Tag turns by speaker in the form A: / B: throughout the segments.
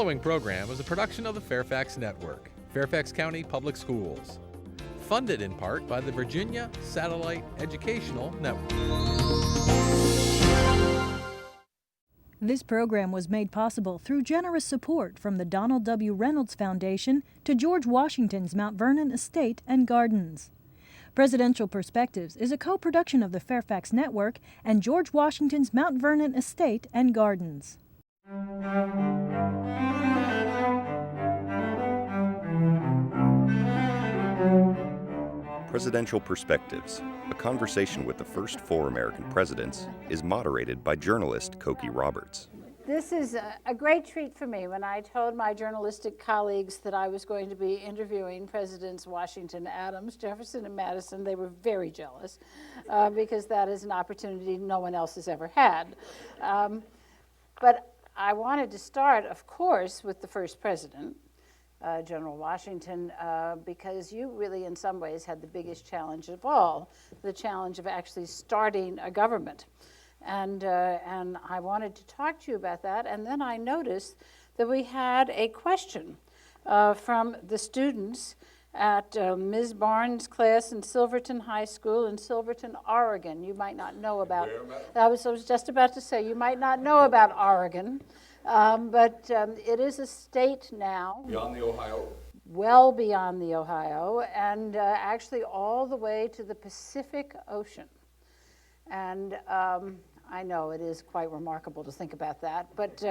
A: following program is a production of the Fairfax Network, Fairfax County Public Schools, funded in part by the Virginia Satellite Educational Network.
B: This program was made possible through generous support from the Donald W. Reynolds Foundation to George Washington's Mount Vernon Estate and Gardens. Presidential Perspectives is a co-production of the Fairfax Network and George Washington's Mount Vernon Estate and Gardens.
C: Presidential Perspectives, a conversation with the first 4 American presidents, is moderated by journalist Cokie Roberts.
D: This is a great treat for me. When I told my journalistic colleagues that I was going to be interviewing Presidents Washington, Adams, Jefferson, and Madison, they were very jealous because that is an opportunity no one else has ever had. But I wanted to start, of course, with the first president, General Washington, because you really, in some ways, had the biggest challenge of all, the challenge of actually starting a government. And I wanted to talk to you about that. And then I noticed that we had a question from the students at Ms. Barnes' class in Silverton High School in Silverton, Oregon. You might not know about, I was just about to say, you might not know about Oregon, but it is a state now.
E: Beyond the Ohio?
D: Well beyond the Ohio, and actually all the way to the Pacific Ocean. And I know it is quite remarkable to think about that, but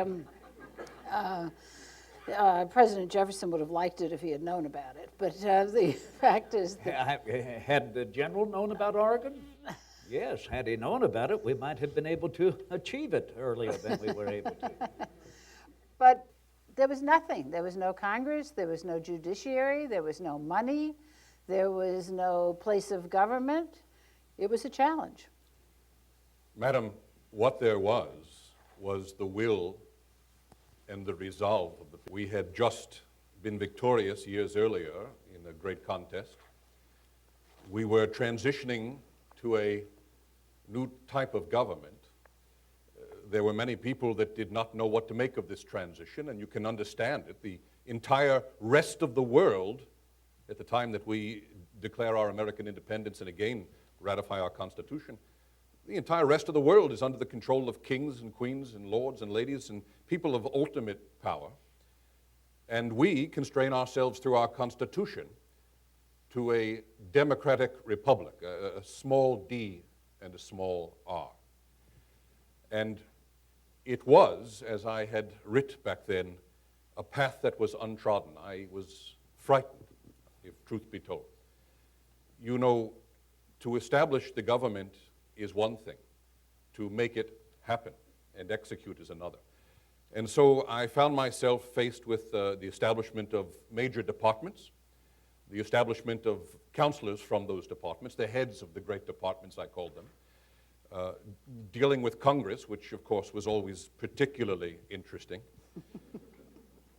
D: President Jefferson would have liked it if he had known about it. But the fact is that...
F: Had the general known about Oregon? Yes, had he known about it, we might have been able to achieve it earlier than we were able to.
D: But there was nothing. There was no Congress, there was no judiciary, there was no money, there was no place of government. It was a challenge.
E: Madam, what there was the will and the resolve. We had just been victorious years earlier in a great contest. We were transitioning to a new type of government. There were many people that did not know what to make of this transition, and you can understand it. The entire rest of the world, at the time that we declare our American independence and again ratify our Constitution, the entire rest of the world is under the control of kings and queens and lords and ladies and people of ultimate power. And we constrain ourselves through our Constitution to a democratic republic, a small d and a small r. And it was, as I had writ back then, a path that was untrodden. I was frightened, if truth be told. You know, to establish the government is one thing. To make it happen and execute is another. And so I found myself faced with the establishment of major departments, the establishment of counselors from those departments, the heads of the great departments, I called them, dealing with Congress, which of course was always particularly interesting.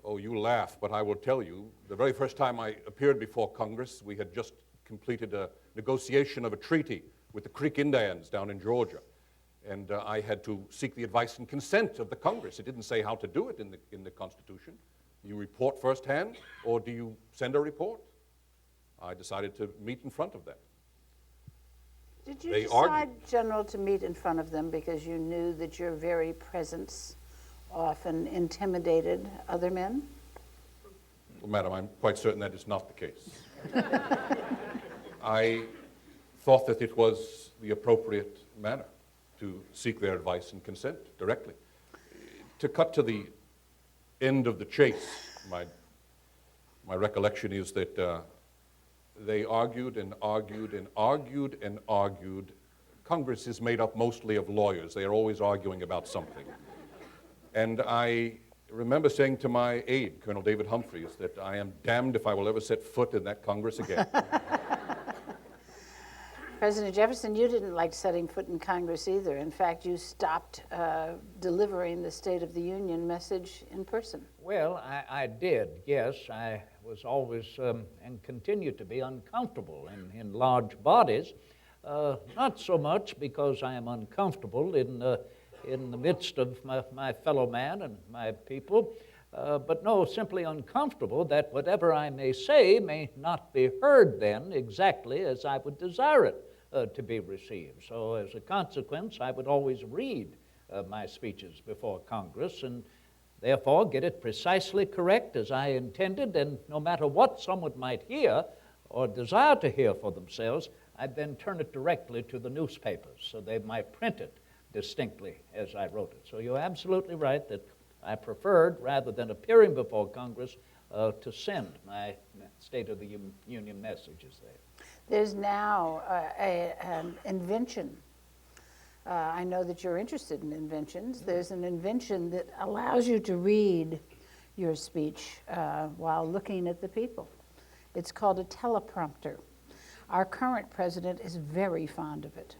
E: Oh, you laugh, but I will tell you, the very first time I appeared before Congress, we had just completed a negotiation of a treaty with the Creek Indians down in Georgia. And I had to seek the advice and consent of the Congress. It didn't say how to do it in the Constitution. You report firsthand, or do you send a report? I decided to meet in front of them.
D: Did you decide, General, to meet in front of them because you knew that your very presence often intimidated other men?
E: Well, Madam, I'm quite certain that is not the case. I thought that it was the appropriate manner to seek their advice and consent directly. To cut to the end of the chase, my recollection is that they argued and argued and argued and argued. Congress is made up mostly of lawyers. They are always arguing about something. And I remember saying to my aide, Colonel David Humphreys, that I am damned if I will ever set foot in that Congress again.
D: President Jefferson, you didn't like setting foot in Congress either. In fact, you stopped delivering the State of the Union message in person.
F: Well, I did, yes. I was always and continue to be uncomfortable in large bodies. Not so much because I am uncomfortable in the midst of my fellow man and my people, but no, simply uncomfortable that whatever I may say may not be heard then exactly as I would desire it to be received. So as a consequence, I would always read my speeches before Congress and therefore get it precisely correct as I intended, and no matter what someone might hear or desire to hear for themselves, I'd then turn it directly to the newspapers so they might print it distinctly as I wrote it. So you're absolutely right that I preferred, rather than appearing before Congress, to send my State of the Union messages there.
D: There's now an invention. I know that you're interested in inventions. There's an invention that allows you to read your speech while looking at the people. It's called a teleprompter. Our current president is very fond of it.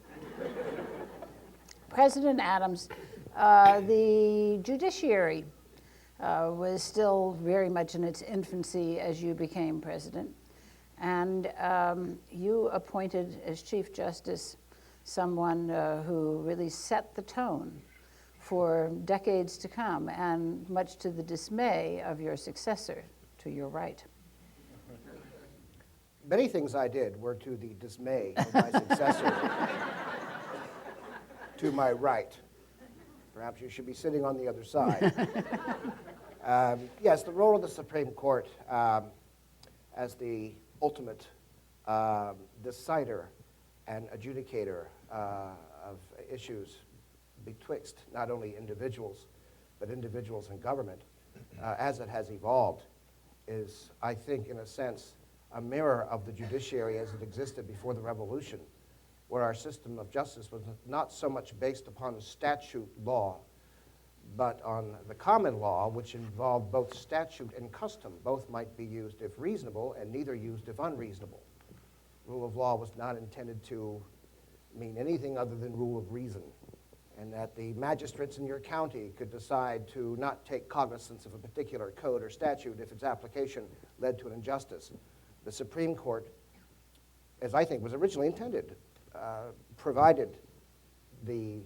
D: President Adams, the judiciary was still very much in its infancy as you became president. And you appointed as Chief Justice someone who really set the tone for decades to come, and much to the dismay of your successor to your right.
G: Many things I did were to the dismay of my successor to my right. Perhaps you should be sitting on the other side. Yes, the role of the Supreme Court as the ultimate decider and adjudicator of issues betwixt not only individuals, but individuals and government, as it has evolved, is, I think, in a sense, a mirror of the judiciary as it existed before the Revolution, where our system of justice was not so much based upon statute law, but on the common law, which involved both statute and custom. Both might be used if reasonable, and neither used if unreasonable. Rule of law was not intended to mean anything other than rule of reason, and that the magistrates in your county could decide to not take cognizance of a particular code or statute if its application led to an injustice. The Supreme Court, as I think was originally intended, provided the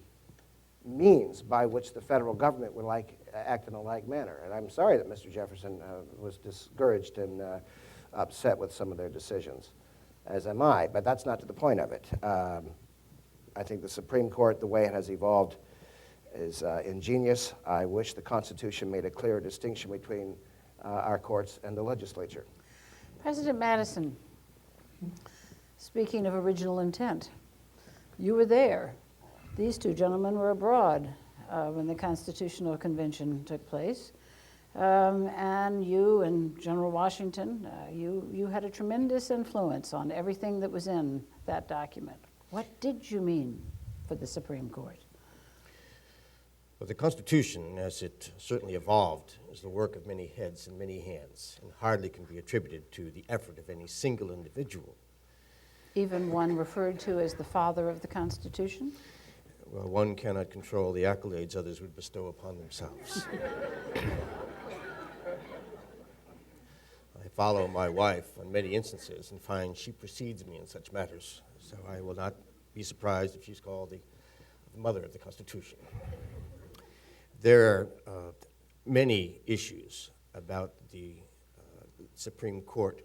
G: means by which the federal government would act in a like manner. And I'm sorry that Mr. Jefferson was discouraged and upset with some of their decisions, as am I, but that's not to the point of it. I think the Supreme Court, the way it has evolved, is ingenious. I wish the Constitution made a clearer distinction between our courts and the legislature.
D: President Madison, speaking of original intent, you were there. These two gentlemen were abroad when the Constitutional Convention took place. And you and General Washington, you had a tremendous influence on everything that was in that document. What did you mean for the Supreme Court?
H: Well, the Constitution, as it certainly evolved, is the work of many heads and many hands, and hardly can be attributed to the effort of any single individual.
D: Even one referred to as the father of the Constitution?
H: Well, one cannot control the accolades others would bestow upon themselves. I follow my wife on many instances and find she precedes me in such matters, so I will not be surprised if she's called the mother of the Constitution. There are many issues about the Supreme Court,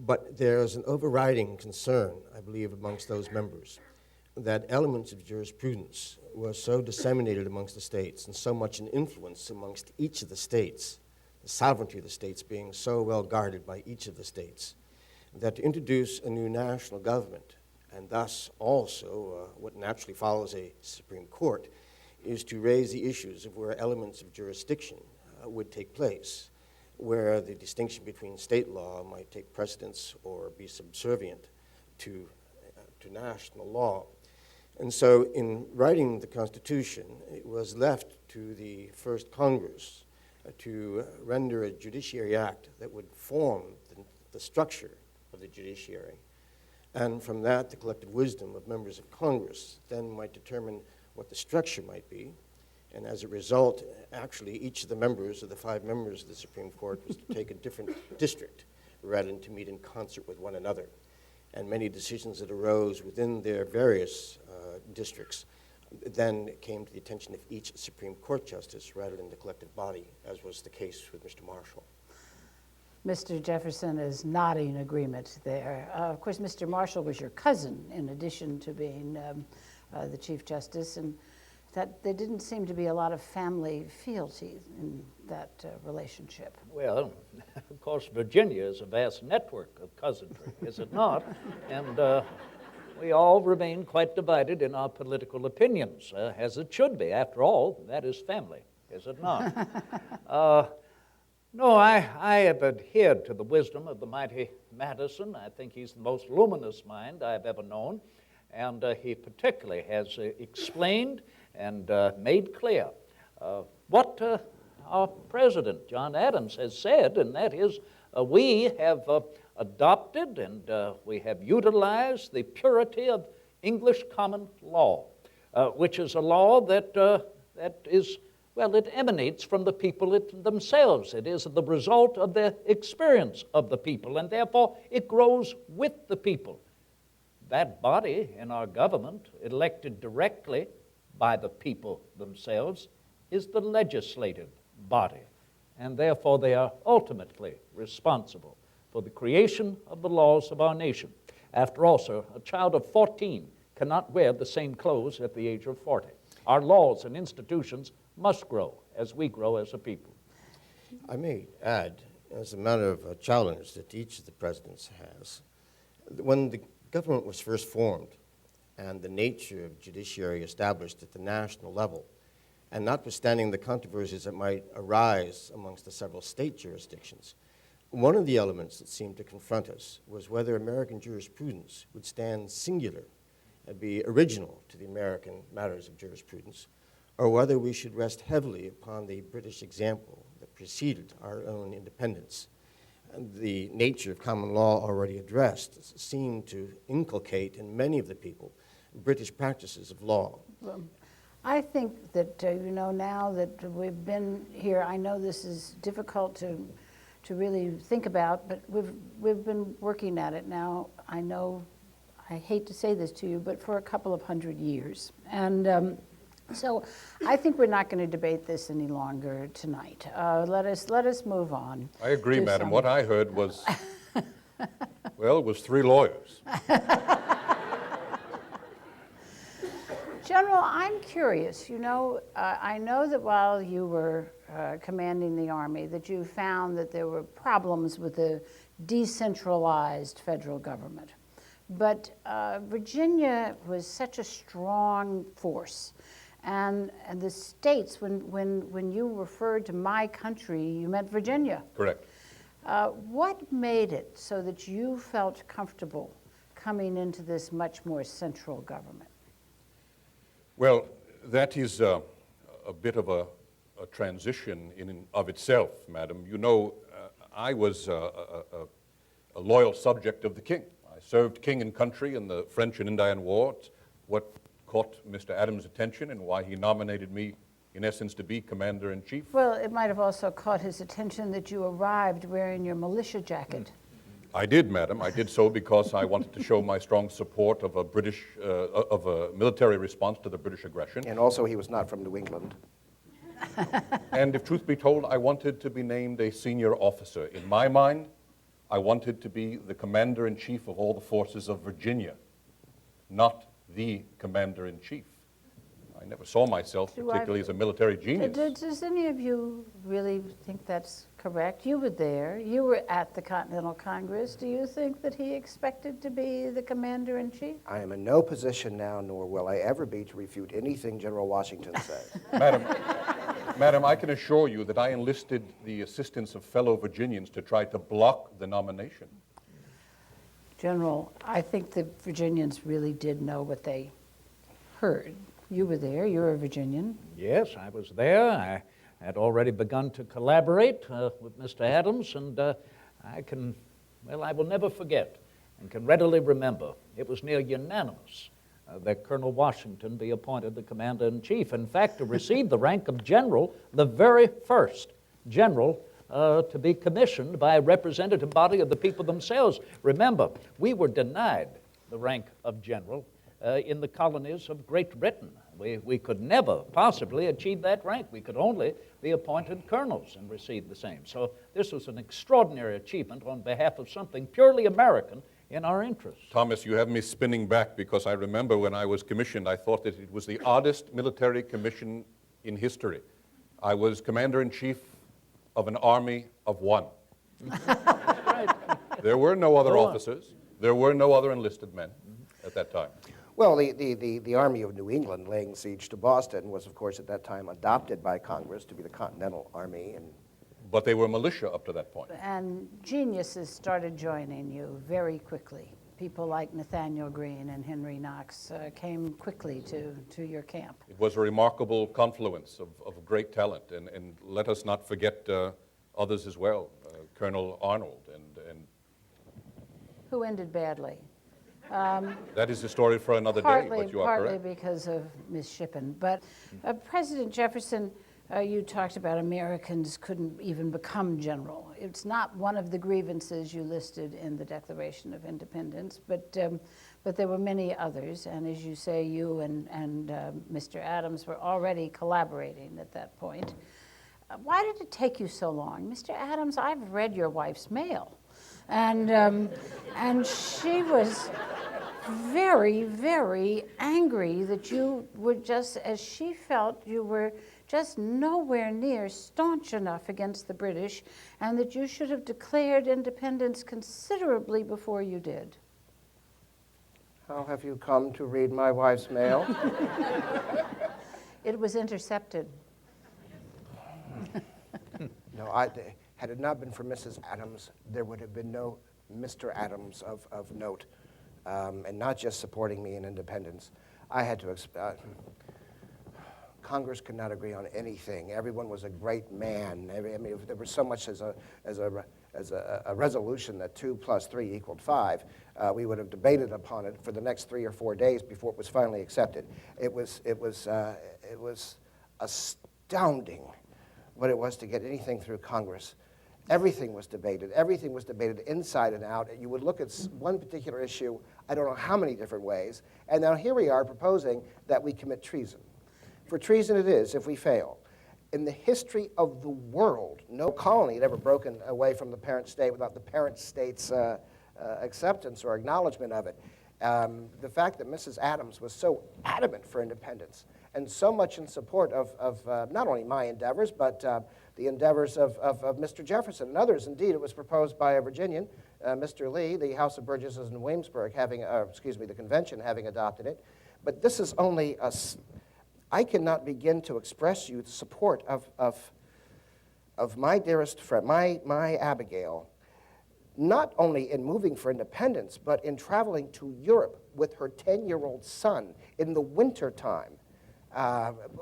H: but there's an overriding concern, I believe, amongst those members that elements of jurisprudence were so disseminated amongst the states and so much an influence amongst each of the states, the sovereignty of the states being so well guarded by each of the states, that to introduce a new national government, and thus also what naturally follows a Supreme Court, is to raise the issues of where elements of jurisdiction would take place, where the distinction between state law might take precedence or be subservient to national law. And so in writing the Constitution, it was left to the first Congress to render a judiciary act that would form the structure of the judiciary. And from that, the collective wisdom of members of Congress then might determine what the structure might be. And as a result, actually, each of the members of the 5 members of the Supreme Court was to take a different district rather than to meet in concert with one another. And many decisions that arose within their various districts then came to the attention of each Supreme Court justice rather than the collective body, as was the case with Mr. Marshall.
D: Mr. Jefferson is nodding agreement there. Of course, Mr. Marshall was your cousin in addition to being the Chief Justice, and that there didn't seem to be a lot of family fealty in that relationship.
F: Well, of course, Virginia is a vast network of cousinry, is it not? And we all remain quite divided in our political opinions, as it should be. After all, that is family, is it not? No, I have adhered to the wisdom of the mighty Madison. I think he's the most luminous mind I've ever known, and he particularly has explained and made clear what our president, John Adams, has said, and that is we have adopted and we have utilized the purity of English common law, which is a law that is, well, it emanates from the people themselves. It is the result of the experience of the people, and therefore it grows with the people. That body in our government, elected directly by the people themselves, is the legislative body, and therefore they are ultimately responsible for the creation of the laws of our nation. After all, sir, a child of 14 cannot wear the same clothes at the age of 40. Our laws and institutions must grow as we grow as a people.
H: I may add, as a matter of a challenge that each of the presidents has, when the government was first formed and the nature of judiciary established at the national level, and notwithstanding the controversies that might arise amongst the several state jurisdictions, one of the elements that seemed to confront us was whether American jurisprudence would stand singular and be original to the American matters of jurisprudence, or whether we should rest heavily upon the British example that preceded our own independence. And the nature of common law already addressed seemed to inculcate in many of the people British practices of law.
D: Well, I think that, now that we've been here, I know this is difficult to really think about, but we've been working at it now. I know, I hate to say this to you, but for a couple of 100 years. And so I think we're not going to debate this any longer tonight. Let us move on.
E: I agree, Madam. What I heard was, well, it was 3 lawyers.
D: General, I'm curious. I know that while you were commanding the Army, that you found that there were problems with the decentralized federal government. But Virginia was such a strong force. And the states, when you referred to my country, you meant Virginia.
E: Correct.
D: What made it so that you felt comfortable coming into this much more central government?
E: Well, that is a bit of a transition in and of itself, Madam. I was a loyal subject of the King. I served King and country in the French and Indian War. It's what caught Mr. Adams' attention and why he nominated me, in essence, to be Commander-in-Chief.
D: Well, it might have also caught his attention that you arrived wearing your militia jacket.
E: I did, Madam. I did so because I wanted to show my strong support of a military response to the British aggression.
G: And also he was not from New England.
E: And if truth be told, I wanted to be named a senior officer. In my mind, I wanted to be the Commander-in-Chief of all the forces of Virginia, not the Commander-in-Chief. I never saw myself particularly as a military genius.
D: Does any of you really think that's correct? You were there. You were at the Continental Congress. Do you think that he expected to be the Commander-in-Chief?
G: I am in no position now, nor will I ever be, to refute anything General Washington says.
E: Madam, I can assure you that I enlisted the assistance of fellow Virginians to try to block the nomination.
D: General, I think the Virginians really did know what they heard. You were there. You're a Virginian.
F: Yes, I was there. I had already begun to collaborate with Mr. Adams, and I will never forget and can readily remember it was near unanimous that Colonel Washington be appointed the Commander-in-Chief. In fact, to receive the rank of general, the very first general to be commissioned by a representative body of the people themselves. Remember, we were denied the rank of general in the colonies of Great Britain. We could never possibly achieve that rank. We could only be appointed colonels and receive the same. So this was an extraordinary achievement on behalf of something purely American in our interest.
E: Thomas, you have me spinning back because I remember when I was commissioned, I thought that it was the oddest military commission in history. I was commander-in-chief of an army of one.
F: Right.
E: There were no other officers. There were no other enlisted men at that time.
G: Well, the Army of New England laying siege to Boston was, of course, at that time adopted by Congress to be the Continental Army.
E: But they were militia up to that point.
D: And geniuses started joining you very quickly. People like Nathaniel Greene and Henry Knox came quickly to your camp.
E: It was a remarkable confluence of great talent, and let us not forget others as well, Colonel Arnold. And
D: Who ended badly.
E: that is a story for another day, but you are
D: partly
E: correct.
D: because of Miss Shippen. But President Jefferson, you talked about Americans couldn't even become general. It's not one of the grievances you listed in the Declaration of Independence, but there were many others. And as you say, you and Mr. Adams were already collaborating at that point. Why did it take you so long? Mr. Adams, I've read your wife's mail. And she was very, very angry that you were just, as she felt, you were just nowhere near staunch enough against the British, and that you should have declared independence considerably before you did.
G: How have you come to read my wife's mail?
D: It was intercepted.
G: No, had it not been for Mrs. Adams, there would have been no Mr. Adams of note, and not just supporting me in independence. I had to, Congress could not agree on anything. Everyone was a great man. I mean, if there was so much as a resolution that 2 + 3 = 5, we would have debated upon it for the next 3 or 4 days before it was finally accepted. It was astounding what it was to get anything through Congress. Everything was debated. Everything was debated inside and out. You would look at one particular issue, I don't know how many different ways, and now here we are proposing that we commit treason. For treason it is if we fail. In the history of the world, no colony had ever broken away from the parent state without the parent state's acceptance or acknowledgement of it. The fact that Mrs. Adams was so adamant for independence and so much in support of not only my endeavors, but the endeavors of Mr. Jefferson and others. Indeed, it was proposed by a Virginian, Mr. Lee, the House of Burgesses in Williamsburg, the convention having adopted it. But this is only I cannot begin to express you the support of my dearest friend, my Abigail, not only in moving for independence, but in traveling to Europe with her 10-year-old son in the winter time,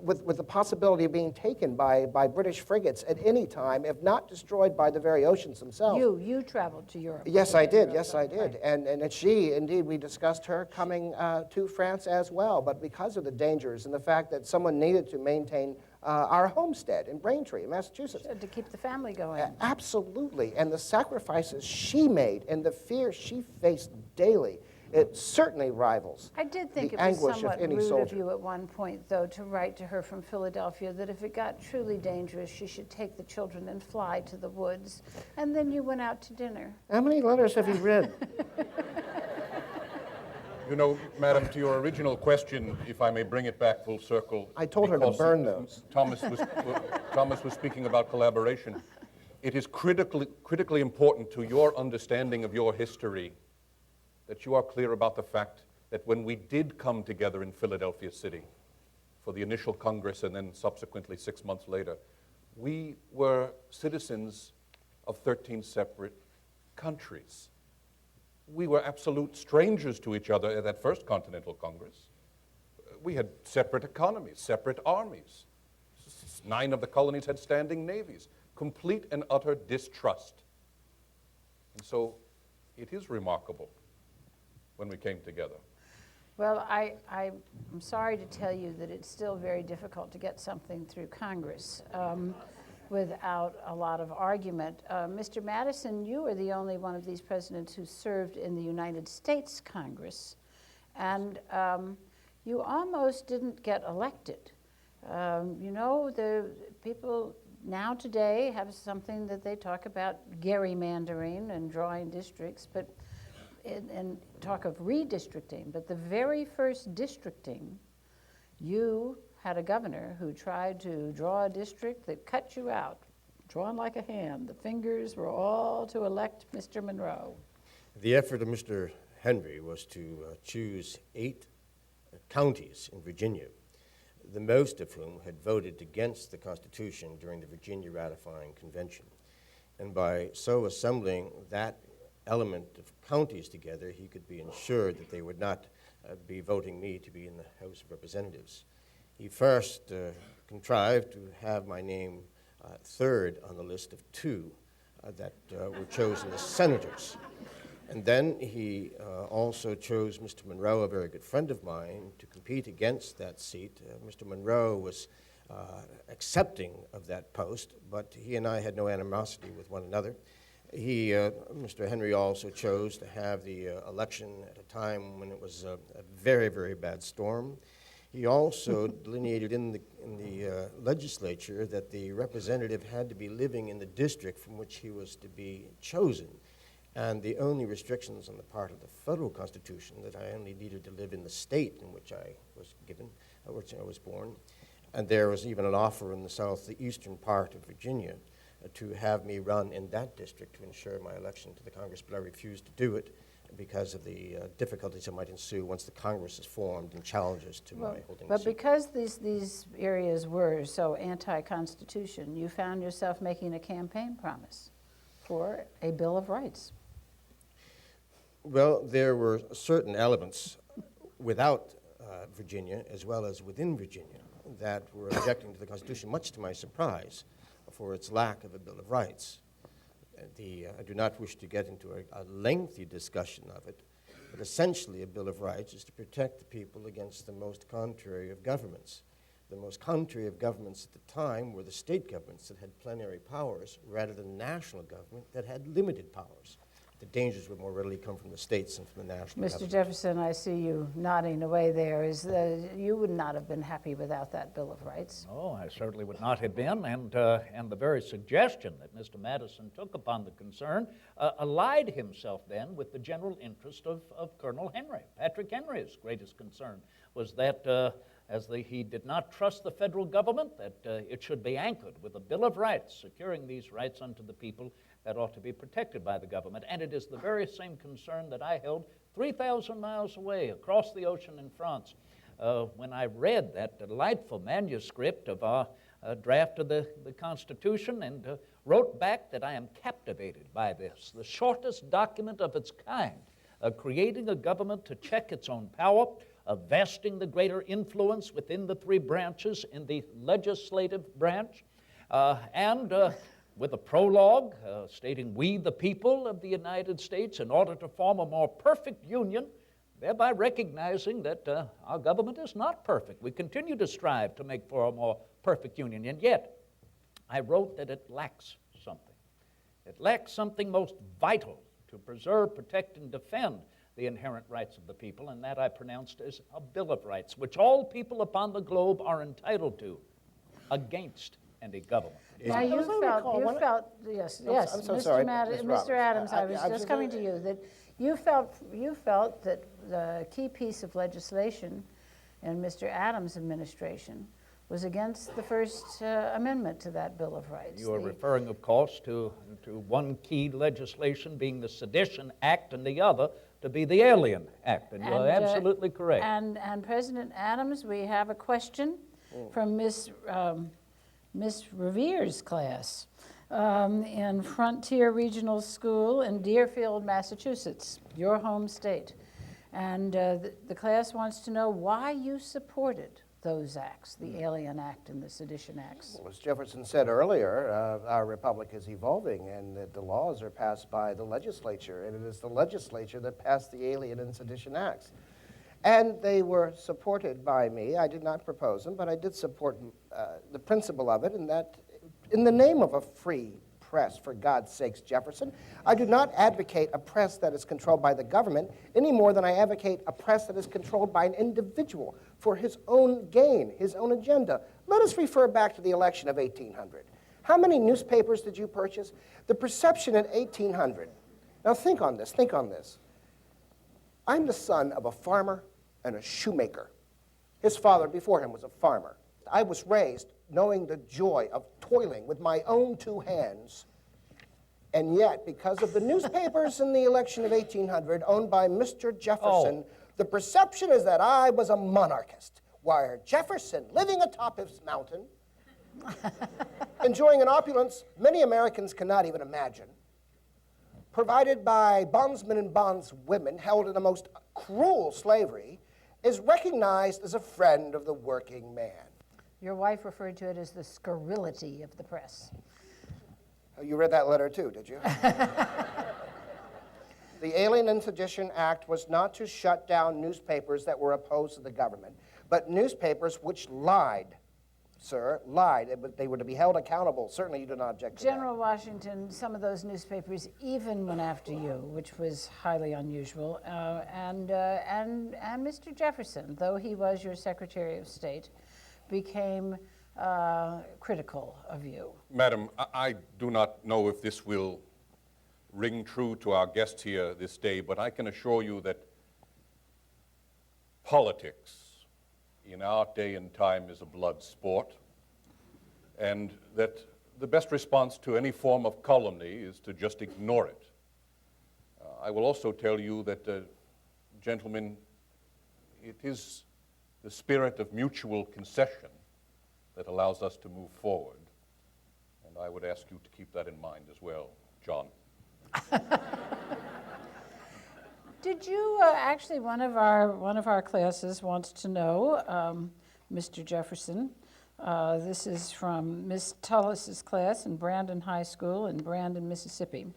G: with the possibility of being taken by British frigates at any time, if not destroyed by the very oceans themselves.
D: You traveled to Europe.
G: Yes, I did. Yes, I did. And she, indeed, we discussed her coming to France as well, but because of the dangers and the fact that someone needed to maintain our homestead in Braintree, Massachusetts.
D: To keep the family going.
G: Absolutely. And the sacrifices she made and the fear she faced daily, it certainly rivals
D: I did think
G: the
D: it was
G: anguish
D: somewhat
G: of any
D: rude
G: soldier.
D: of you at one point, though, to write to her from Philadelphia that if it got truly dangerous, she should take the children and fly to the woods. And then you went out to dinner.
G: How many letters have you read?
E: You know, Madam, to your original question, if I may bring it back full circle.
G: I told her to
E: because
G: burn those.
E: Thomas was speaking about collaboration. It is critically important to your understanding of your history that you are clear about the fact that when we did come together in Philadelphia City for the initial Congress and then subsequently 6 months later, we were citizens of 13 separate countries. We were absolute strangers to each other at that first Continental Congress. We had separate economies, separate armies. 9 of the colonies had standing navies. Complete and utter distrust. And so it is remarkable when we came together.
D: Well, I'm sorry to tell you that it's still very difficult to get something through Congress without a lot of argument. Mr. Madison, you are the only one of these presidents who served in the United States Congress. And you almost didn't get elected. You know, the people now today have something that they talk about gerrymandering and drawing districts, but and talk of redistricting. But the very first districting, you had a governor who tried to draw a district that cut you out, drawn like a hand. The fingers were all to elect Mr. Monroe.
H: The effort of Mr. Henry was to choose 8 counties in Virginia, the most of whom had voted against the Constitution during the Virginia ratifying convention. And by so assembling that element of counties together, he could be ensured that they would not be voting me to be in the House of Representatives. He first contrived to have my name third on the list of 2 that were chosen as senators. And then he also chose Mr. Monroe, a very good friend of mine, to compete against that seat. Mr. Monroe was accepting of that post, but he and I had no animosity with one another. Mr. Henry also chose to have the election at a time when it was a very, very bad storm. He also delineated in the legislature that the representative had to be living in the district from which he was to be chosen. And the only restrictions on the part of the federal Constitution that I only needed to live in the state in which I was given, which I was born. And there was even an offer in the southeastern part of Virginia to have me run in that district to ensure my election to the Congress, but I refused to do it because of the difficulties that might ensue once the Congress is formed and challenges to my holding the
D: But
H: seat.
D: because these areas were so anti-Constitution, you found yourself making a campaign promise for a Bill of Rights.
H: Well, there were certain elements without Virginia as well as within Virginia that were objecting to the Constitution, much to my surprise, for its lack of a Bill of Rights. I do not wish to get into a lengthy discussion of it, but essentially a Bill of Rights is to protect the people against the most contrary of governments. The most contrary of governments at the time were the state governments that had plenary powers rather than the national government that had limited powers. The dangers would more readily come from the states than from the national
D: Mr.
H: government.
D: Jefferson, I see you nodding away there. You would not have been happy without that Bill of Rights.
F: No, I certainly would not have been, and the very suggestion that Mr. Madison took upon the concern allied himself then with the general interest of Colonel Henry. Patrick Henry's greatest concern was that he did not trust the federal government, that it should be anchored with a Bill of Rights, securing these rights unto the people that ought to be protected by the government. And it is the very same concern that I held 3,000 miles away across the ocean in France when I read that delightful manuscript of our draft of the Constitution and wrote back that I am captivated by this, the shortest document of its kind, creating a government to check its own power, vesting the greater influence within the 3 branches in the legislative branch, and with a prologue stating, "We, the people of the United States, in order to form a more perfect union," thereby recognizing that our government is not perfect. We continue to strive to make for a more perfect union, and yet I wrote that it lacks something. It lacks something most vital to preserve, protect, and defend the inherent rights of the people, and that I pronounced as a Bill of Rights, which all people upon the globe are entitled to against any government.
D: Now you felt, yes,
G: I'm so
D: Mr.
G: sorry,
D: Mr.
G: Ms.
D: Adams, I was
G: I'm
D: just
G: so
D: coming
G: sorry.
D: to you, that you felt that the key piece of legislation in Mr. Adams' administration was against the First Amendment to that Bill of Rights.
F: You are referring, of course, to one key legislation being the Sedition Act and the other to be the Alien Act, and you're absolutely correct.
D: And President Adams, we have a question from Miss Revere's class in Frontier Regional School in Deerfield, Massachusetts, your home state. And the class wants to know why you supported those acts, the Alien Act and the Sedition Acts.
G: Well, as Jefferson said earlier, our republic is evolving and that the laws are passed by the legislature, and it is the legislature that passed the Alien and Sedition Acts. And they were supported by me. I did not propose them, but I did support the principle of it, and that in the name of a free press, for God's sakes, Jefferson. I do not advocate a press that is controlled by the government any more than I advocate a press that is controlled by an individual for his own gain, his own agenda. Let us refer back to the election of 1800. How many newspapers did you purchase? The perception in 1800. Now think on this, think on this. I'm the son of a farmer and a shoemaker. His father before him was a farmer. I was raised knowing the joy of toiling with my own two hands. And yet, because of the newspapers in the election of 1800 owned by Mr. Jefferson, the perception is that I was a monarchist, while Jefferson, living atop his mountain, enjoying an opulence many Americans cannot even imagine, provided by bondsmen and bondswomen held in the most cruel slavery, is recognized as a friend of the working man.
D: Your wife referred to it as the scurrility of the press.
G: You read that letter too, did you? The Alien and Sedition Act was not to shut down newspapers that were opposed to the government, but newspapers which lied, sir, lied. They were to be held accountable. Certainly you do not object to
D: General Washington, some of those newspapers even went after you, which was highly unusual. And Mr. Jefferson, though he was your Secretary of State, became critical of you.
E: Madam, I do not know if this will ring true to our guests here this day, but I can assure you that politics in our day and time is a blood sport, and that the best response to any form of calumny is to just ignore it. I will also tell you that, gentlemen, it is the spirit of mutual concession that allows us to move forward. And I would ask you to keep that in mind as well, John.
D: Did you actually? One of our classes wants to know, Mr. Jefferson. This is from Miss Tullis's class in Brandon High School in Brandon, Mississippi.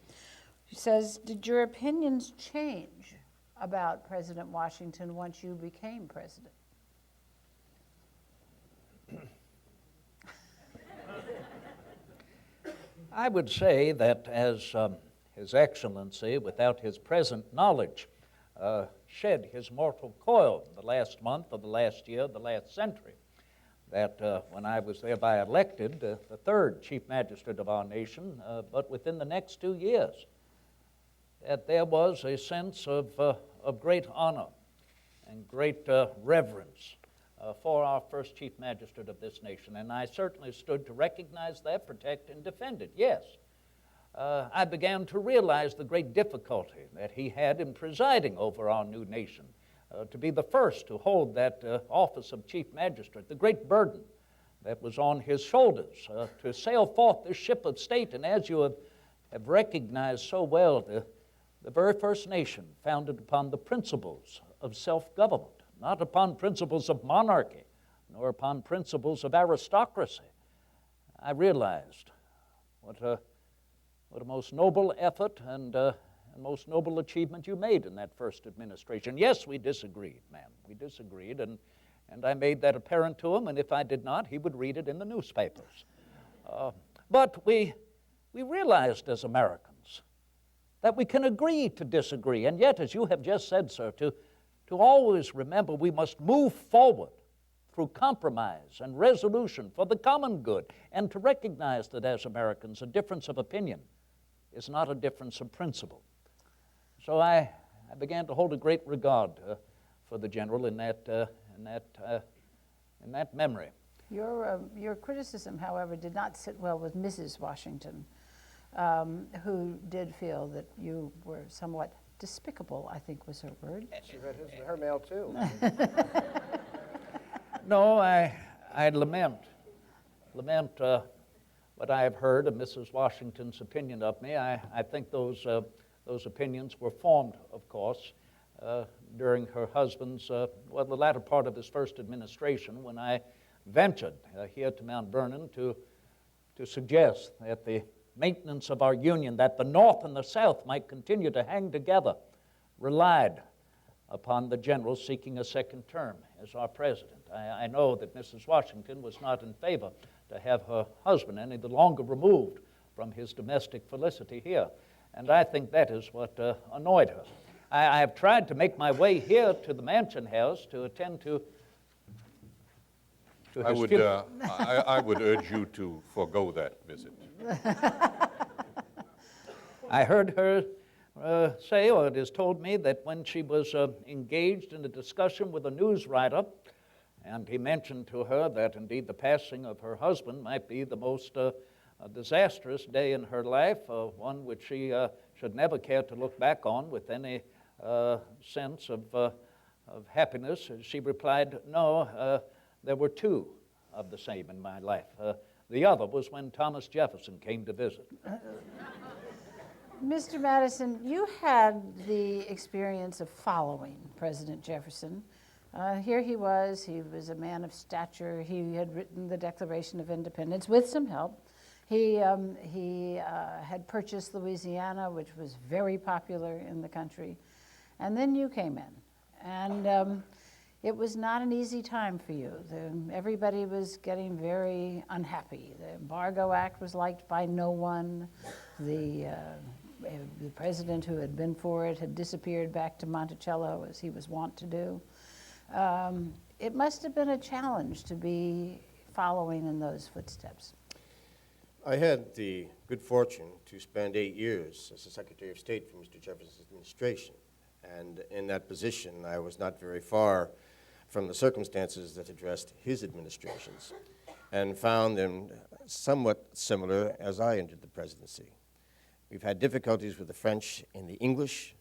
D: She says, "Did your opinions change about President Washington once you became president?"
F: I would say that as His Excellency, without his present knowledge, shed his mortal coil the last month of the last year, the last century, that when I was thereby elected the third Chief Magistrate of our nation, but within the next 2 years, that there was a sense of great honor and great reverence for our first Chief Magistrate of this nation. And I certainly stood to recognize that, protect, and defend it, yes. I began to realize the great difficulty that he had in presiding over our new nation, to be the first to hold that office of Chief Magistrate, the great burden that was on his shoulders, to sail forth this ship of state. And as you have recognized so well, the very first nation founded upon the principles of self-government, not upon principles of monarchy, nor upon principles of aristocracy. I realized what a most noble effort and most noble achievement you made in that first administration. Yes, we disagreed, ma'am. We disagreed, and I made that apparent to him, and if I did not, he would read it in the newspapers. But we realized as Americans that we can agree to disagree, and yet, as you have just said, sir, to always remember we must move forward through compromise and resolution for the common good, and to recognize that as Americans, a difference of opinion is not a difference of principle. So I began to hold a great regard for the general in that memory.
D: Your criticism, however, did not sit well with Mrs. Washington, who did feel that you were somewhat despicable, I think was her word.
G: She read her mail too.
F: No, I lament what I have heard of Mrs. Washington's opinion of me. I think those opinions were formed, of course, during her husband's, the latter part of his first administration, when I ventured here to Mount Vernon to suggest that the maintenance of our union, that the North and the South might continue to hang together, relied upon the general seeking a second term as our president. I know that Mrs. Washington was not in favor to have her husband any the longer removed from his domestic felicity here. And I think that is what annoyed her. I have tried to make my way here to the Mansion House to attend to
E: I
F: his
E: I would urge you to forego that visit.
F: I heard her say, or it is told me, that when she was engaged in a discussion with a news writer, and he mentioned to her that indeed the passing of her husband might be the most disastrous day in her life, one which she should never care to look back on with any sense of happiness, she replied, no, there were two of the same in my life. The other was when Thomas Jefferson came to visit.
D: Mr. Madison, you had the experience of following President Jefferson. Here he was a man of stature. He had written the Declaration of Independence with some help. He had purchased Louisiana, which was very popular in the country. And then you came in, and it was not an easy time for you. Everybody was getting very unhappy. The Embargo Act was liked by no one. The president who had been for it had disappeared back to Monticello, as he was wont to do. It must have been a challenge to be following in those footsteps.
H: I had the good fortune to spend 8 years as the Secretary of State for Mr. Jefferson's administration. And in that position, I was not very far from the circumstances that addressed his administrations, and found them somewhat similar as I entered the presidency. We've had difficulties with the French and the English.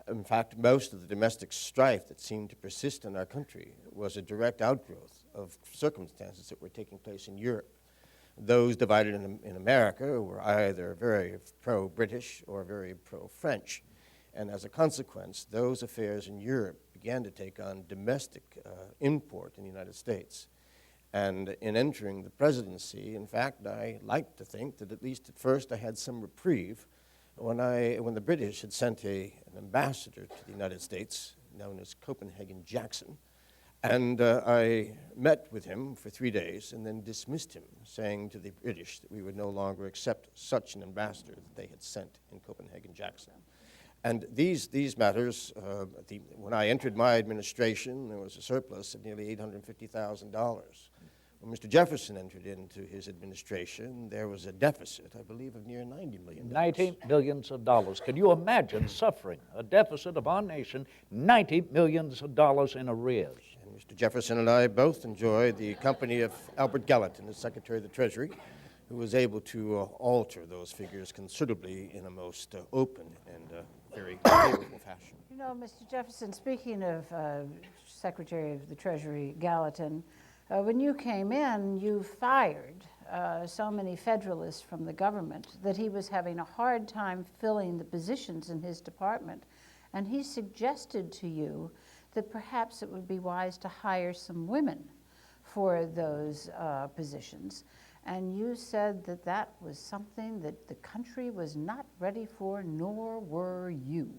H: In fact, most of the domestic strife that seemed to persist in our country was a direct outgrowth of circumstances that were taking place in Europe. Those divided in America were either very pro-British or very pro-French. And as a consequence, those affairs in Europe began to take on domestic import in the United States. And in entering the presidency, in fact, I like to think that at least at first I had some reprieve when the British had sent an ambassador to the United States, known as Copenhagen Jackson, and I met with him for 3 days and then dismissed him, saying to the British that we would no longer accept such an ambassador that they had sent in Copenhagen Jackson. And these matters, when I entered my administration, there was a surplus of nearly $850,000. When Mr. Jefferson entered into his administration, there was a deficit, I believe, of near $90 million.
F: $90 million. Can you imagine suffering a deficit of our nation, $90 million in arrears?
H: And Mr. Jefferson and I both enjoyed the company of Albert Gallatin, as Secretary of the Treasury, who was able to alter those figures considerably in a most open and very favorable fashion.
D: You know, Mr. Jefferson, speaking of Secretary of the Treasury Gallatin, when you came in, you fired so many Federalists from the government that he was having a hard time filling the positions in his department. And he suggested to you that perhaps it would be wise to hire some women for those positions. And you said that that was something that the country was not ready for, nor were you.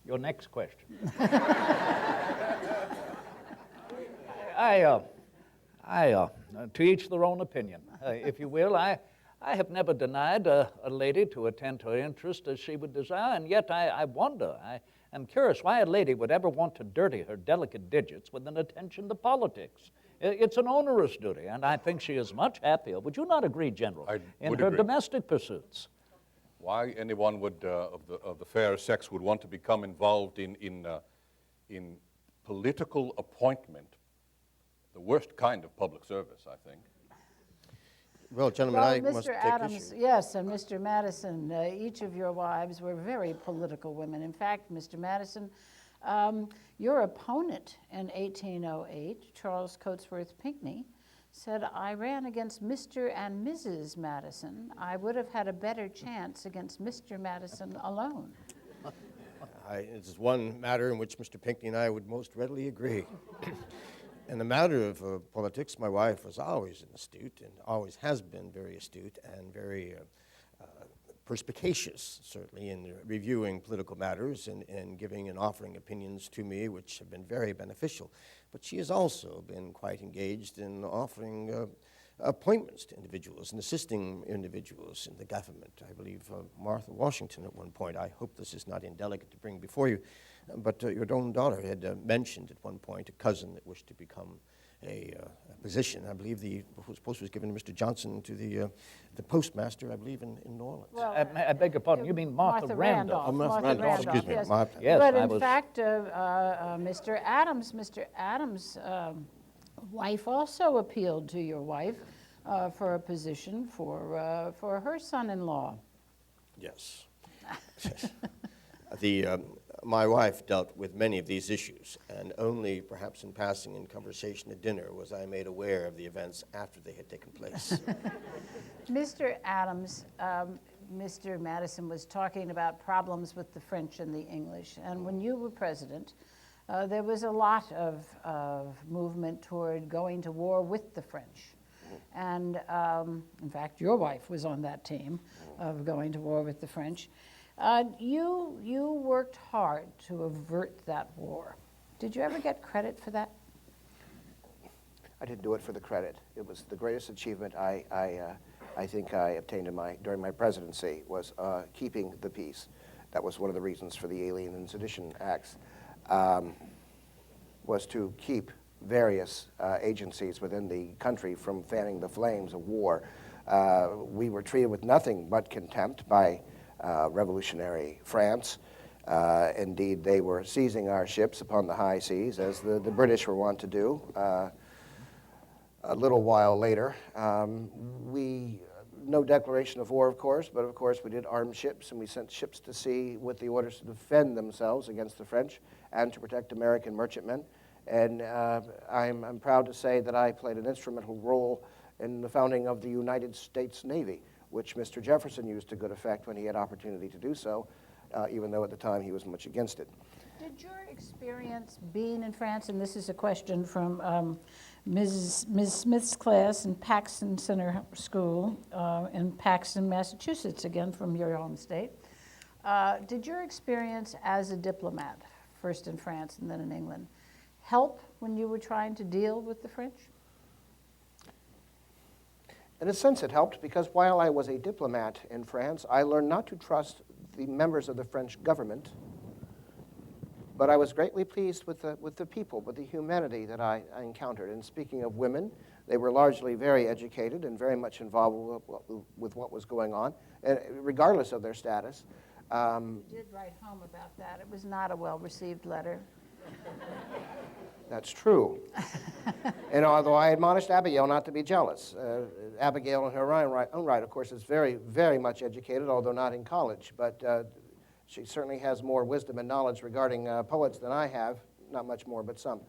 F: Your next question. To each their own opinion, if you will. I have never denied a lady to attend to her interest as she would desire, and yet I wonder, I'm curious why a lady would ever want to dirty her delicate digits with an attention to politics. It's an onerous duty, and I think she is much happier, would you not agree, General, in her domestic pursuits?
E: Why anyone would of the fair sex would want to become involved in political appointment, the worst kind of public service, I think.
H: Well, gentlemen, I must
D: Mr.
H: take
D: Adams,
H: issue.
D: yes, and Mr. Madison, each of your wives were very political women. In fact, Mr. Madison, your opponent in 1808, Charles Cotesworth Pinckney, said, I ran against Mr. and Mrs. Madison. I would have had a better chance against Mr. Madison alone.
H: It is one matter in which Mr. Pinckney and I would most readily agree. In the matter of politics, my wife was always an astute and always has been very astute and very perspicacious, certainly, in reviewing political matters and giving and offering opinions to me, which have been very beneficial. But she has also been quite engaged in offering appointments to individuals and assisting individuals in the government. I believe Martha Washington at one point, I hope this is not indelicate to bring before you, but your own daughter had mentioned at one point a cousin that wished to become a position. I believe the post was given to Mr. Johnson, to the postmaster, I believe, in New Orleans.
F: Well, I beg your pardon, you mean Martha Randolph?
H: Oh, Martha Randolph, excuse me.
D: Yes.
H: Martha.
F: Yes,
D: But
F: I
D: in
F: was-
D: fact, Mr. Adams' wife also appealed to your wife for a position for her son-in-law.
H: Yes. My wife dealt with many of these issues, and only perhaps in passing in conversation at dinner was I made aware of the events after they had taken place.
D: Mr. Adams, Mr. Madison was talking about problems with the French and the English, and when you were president, there was a lot of movement toward going to war with the French. And in fact, your wife was on that team of going to war with the French. You worked hard to avert that war. Did you ever get credit for that?
G: I didn't do it for the credit. It was the greatest achievement I think I obtained during my presidency was keeping the peace. That was one of the reasons for the Alien and Sedition Acts, was to keep various agencies within the country from fanning the flames of war. We were treated with nothing but contempt by revolutionary France. Indeed, they were seizing our ships upon the high seas, as the British were wont to do. A little while later, no declaration of war, of course, but of course we did arm ships, and we sent ships to sea with the orders to defend themselves against the French and to protect American merchantmen. And I'm proud to say that I played an instrumental role in the founding of the United States Navy, which Mr. Jefferson used to good effect when he had opportunity to do so, even though at the time he was much against it.
D: Did your experience being in France, and this is a question from Ms. Smith's class in Paxton Center School in Paxton, Massachusetts, again from your home state, did your experience as a diplomat, first in France and then in England, help when you were trying to deal with the French?
G: In a sense, it helped because while I was a diplomat in France, I learned not to trust the members of the French government, but I was greatly pleased with the people, with the humanity that I encountered. And speaking of women, they were largely very educated and very much involved with what was going on, regardless of their status.
D: You did write home about that. It was not a well-received letter.
G: That's true. And although I admonished Abigail not to be jealous, Abigail in her own right, of course, is very, very much educated, although not in college. But she certainly has more wisdom and knowledge regarding poets than I have. Not much more, but some.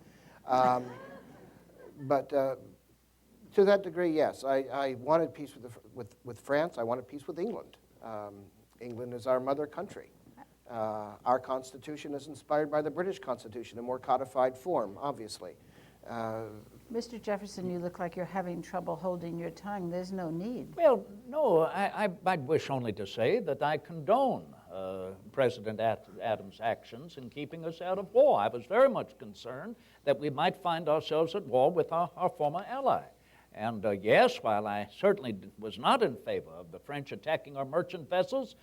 G: But to that degree, yes. I wanted peace with France. I wanted peace with England. England is our mother country. Our Constitution is inspired by the British Constitution in more codified form, obviously.
D: Mr. Jefferson, you look like you're having trouble holding your tongue. There's no need.
F: Well, no, I'd wish only to say that I condone President Adams' actions in keeping us out of war. I was very much concerned that we might find ourselves at war with our former ally. And yes, while I certainly was not in favor of the French attacking our merchant vessels,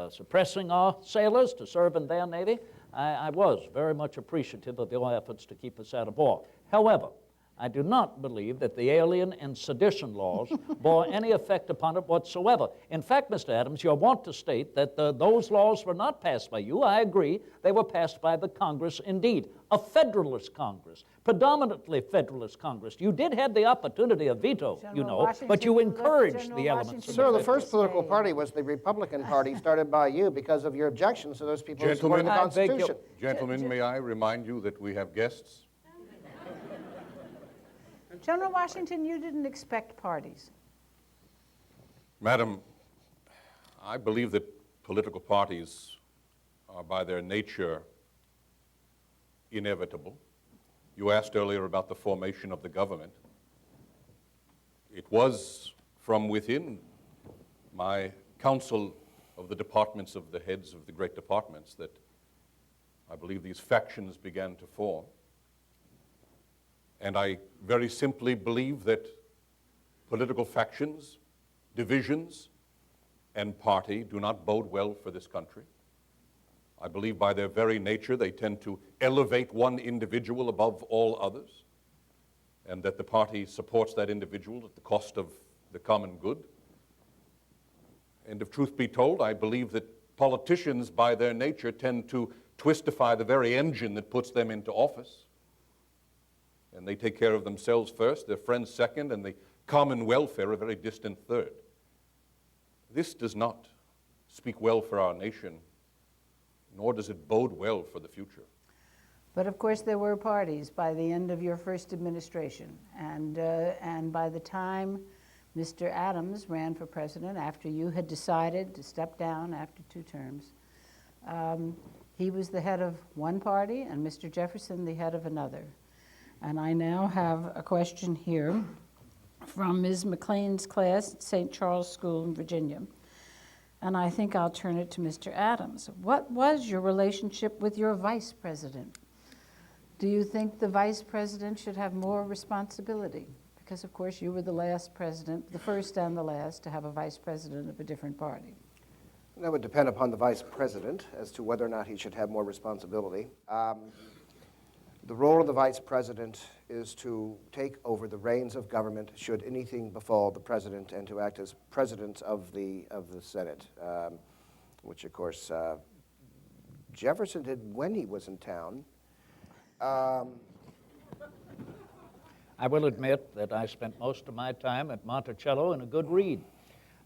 F: suppressing our sailors to serve in their navy, I was very much appreciative of your efforts to keep us out of war. However, I do not believe that the Alien and Sedition laws bore any effect upon it whatsoever. In fact, Mr. Adams, you're wont to state that those laws were not passed by you. I agree. They were passed by the Congress indeed, a Federalist Congress, predominantly Federalist Congress. You did have the opportunity of veto,
D: General
F: you know,
D: Washington,
F: but you
D: look,
F: encouraged
D: General
F: the elements
D: Washington,
F: of
G: Sir, the
F: the
G: first political
D: Say-
G: party was the Republican Party, started by you because of your objections to those people who supported the
E: Gentlemen,
F: I beg your-
G: Constitution.
E: Gentlemen, may I remind you that we have guests?
D: General Washington, you didn't expect parties.
E: Madam, I believe that political parties are by their nature inevitable. You asked earlier about the formation of the government. It was from within my council of the departments of the heads of the great departments that I believe these factions began to form. And I very simply believe that Political factions, divisions, and party do not bode well for this country. I believe by their very nature they tend to elevate one individual above all others, and that the party supports that individual at the cost of the common good. And if truth be told, I believe that politicians by their nature tend to twistify the very engine that puts them into office. And they take care of themselves first, their friends second, and the common welfare a very distant third. This does not speak well for our nation, nor does it bode well for the future.
D: But of course there were parties by the end of your first administration, and by the time Mr. Adams ran for president, after you had decided to step down after 2 terms, he was the head of one party and Mr. Jefferson the head of another. And I now have a question here from Ms. McLean's class at St. Charles School in Virginia. And I think I'll turn it to Mr. Adams. What was your relationship with your vice president? Do you think the vice president should have more responsibility? Because of course you were the last president, the first and the last, to have a vice president of a different party.
G: That would depend upon the vice president as to whether or not he should have more responsibility. The role of the vice president is to take over the reins of government should anything befall the president, and to act as president of the Senate, which of course Jefferson did when he was in town.
F: I will admit that I spent most of my time at Monticello in a good read.